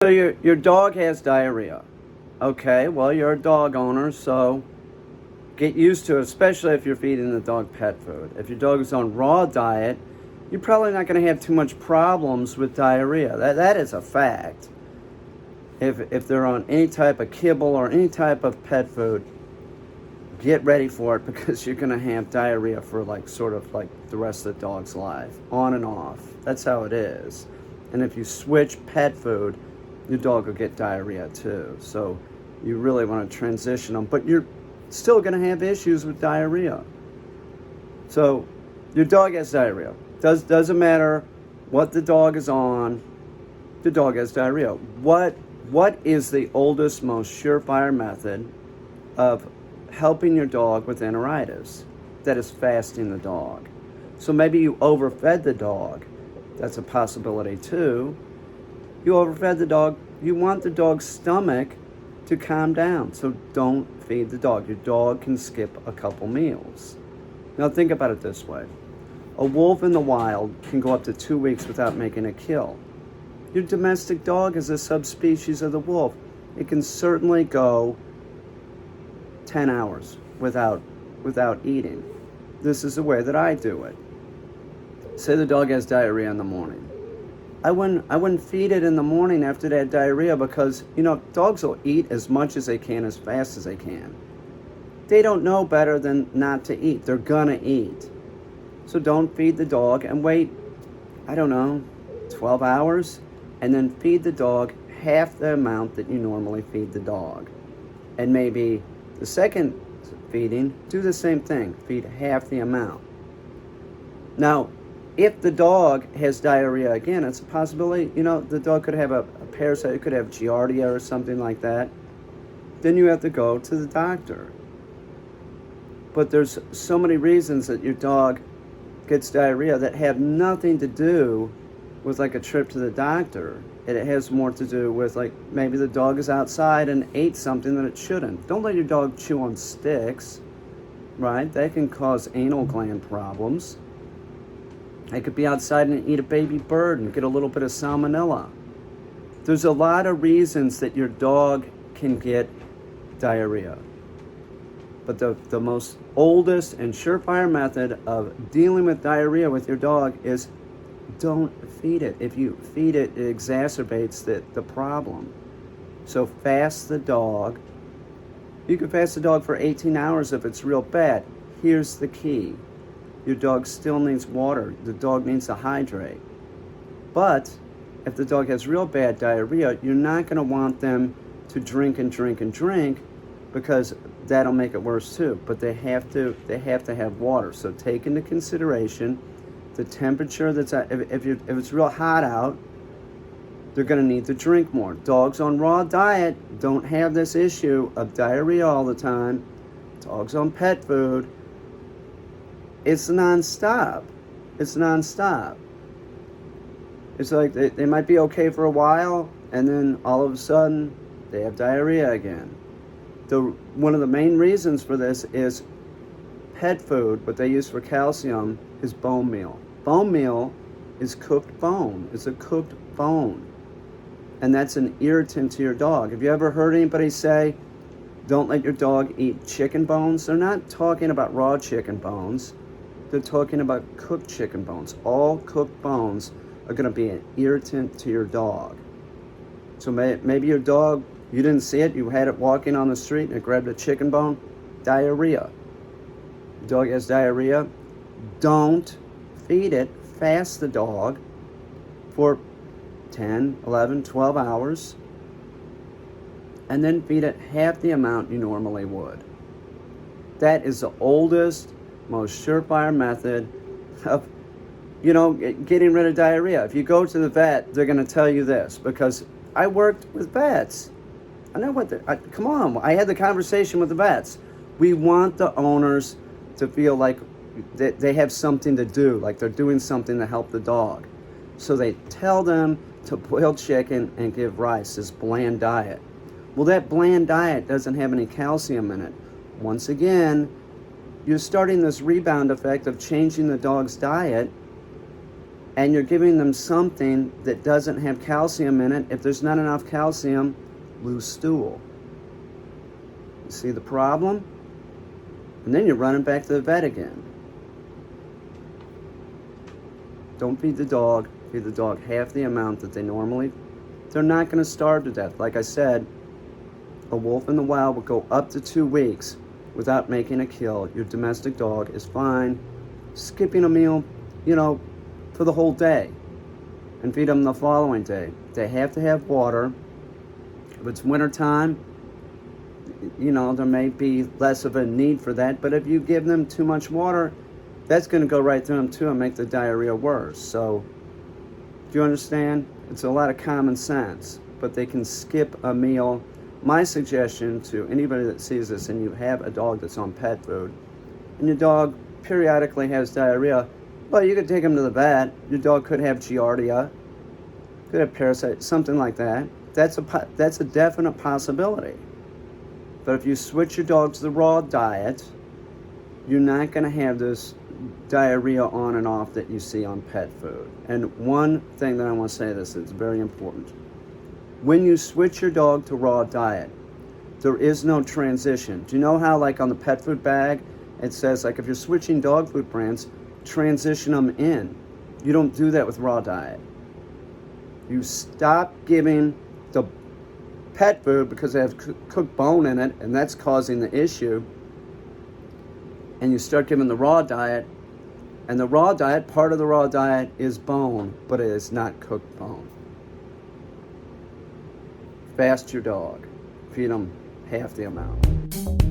So your dog has diarrhea. Okay, well, you're a dog owner, so get used to it, especially if you're feeding the dog pet food. If your dog is on raw diet, you're probably not going to have too much problems with diarrhea. That is a fact. If they're on any type of kibble or any type of pet food, get ready for it because you're going to have diarrhea for sort of like the rest of the dog's life, on and off. That's how it is. And if you switch pet food, your dog will get diarrhea too. So you really want to transition them, but you're still going to have issues with diarrhea. So your dog has diarrhea. Doesn't matter what the dog is on, the dog has diarrhea. What is the oldest, most surefire method of helping your dog with enteritis? That is fasting the dog. So maybe you overfed the dog. That's a possibility too. You overfed the dog. You want the dog's stomach to calm down. So don't feed the dog. Your dog can skip a couple meals. Now think about it this way. A wolf in the wild can go up to 2 weeks without making a kill. Your domestic dog is a subspecies of the wolf. It can certainly go 10 hours without eating. This is the way that I do it. Say the dog has diarrhea in the morning. I wouldn't feed it in the morning after they had diarrhea because, dogs will eat as much as they can as fast as they can. They don't know better than not to eat. They're gonna eat. So don't feed the dog and wait, 12 hours, and then feed the dog half the amount that you normally feed the dog. And maybe the second feeding, do the same thing. Feed half the amount. Now, if the dog has diarrhea again, it's a possibility, the dog could have a parasite, it could have Giardia or something like that. Then you have to go to the doctor. But there's so many reasons that your dog gets diarrhea that have nothing to do with a trip to the doctor. It has more to do with maybe the dog is outside and ate something that it shouldn't. Don't let your dog chew on sticks, right? That can cause anal gland problems. It could be outside and eat a baby bird and get a little bit of salmonella. There's a lot of reasons that your dog can get diarrhea. But the most oldest and surefire method of dealing with diarrhea with your dog is don't feed it. If you feed it, it exacerbates the problem. So fast the dog. You can fast the dog for 18 hours if it's real bad. Here's the key. Your dog still needs water. The dog needs to hydrate. But if the dog has real bad diarrhea, you're not going to want them to drink and drink and drink because that'll make it worse too. But they have to have water. So take into consideration the temperature that's at. If it's real hot out, they're going to need to drink more. Dogs on raw diet don't have this issue of diarrhea all the time. Dogs on pet food, it's nonstop. It's nonstop. It's like they might be okay for a while, and then all of a sudden, they have diarrhea again. One of the main reasons for this is pet food, what they use for calcium, is bone meal. Bone meal is cooked bone. It's a cooked bone. And that's an irritant to your dog. Have you ever heard anybody say, don't let your dog eat chicken bones? They're not talking about raw chicken bones. They're talking about cooked chicken bones. All cooked bones are going to be an irritant to your dog. So maybe your dog, you didn't see it, you had it walking on the street and it grabbed a chicken bone, diarrhea. Your dog has diarrhea, don't feed it, fast the dog for 10, 11, 12 hours, and then feed it half the amount you normally would. That is the oldest, most surefire method of, getting rid of diarrhea. If you go to the vet, they're going to tell you this because I worked with vets. I know come on, I had the conversation with the vets. We want the owners to feel like they have something to do, like they're doing something to help the dog. So they tell them to boil chicken and give rice, this bland diet. Well, that bland diet doesn't have any calcium in it. Once again, you're starting this rebound effect of changing the dog's diet and you're giving them something that doesn't have calcium in it. If there's not enough calcium, lose stool. You see the problem? And then you're running back to the vet again. Don't feed the dog half the amount that they normally. They're not going to starve to death. Like I said, a wolf in the wild will go up to 2 weeks without making a kill. Your domestic dog is fine. Skipping a meal, for the whole day, and feed them the following day. They have to have water. If it's wintertime, there may be less of a need for that, but if you give them too much water, that's going to go right through them too and make the diarrhea worse. So, do you understand? It's a lot of common sense, but they can skip a meal. My suggestion to anybody that sees this and you have a dog that's on pet food, and your dog periodically has diarrhea, well, you could take him to the vet. Your dog could have Giardia, could have parasites, something like that. That's a definite possibility. But if you switch your dog to the raw diet, you're not going to have this diarrhea on and off that you see on pet food. And one thing that I want to say this is very important. When you switch your dog to raw diet, there is no transition. Do you know how, like on the pet food bag, it says, like, if you're switching dog food brands, transition them in. You don't do that with raw diet. You stop giving the pet food because they have cooked bone in it, and that's causing the issue. And you start giving the raw diet, and the raw diet, part of the raw diet is bone, but it is not cooked bone. Fast your dog. Feed them half the amount.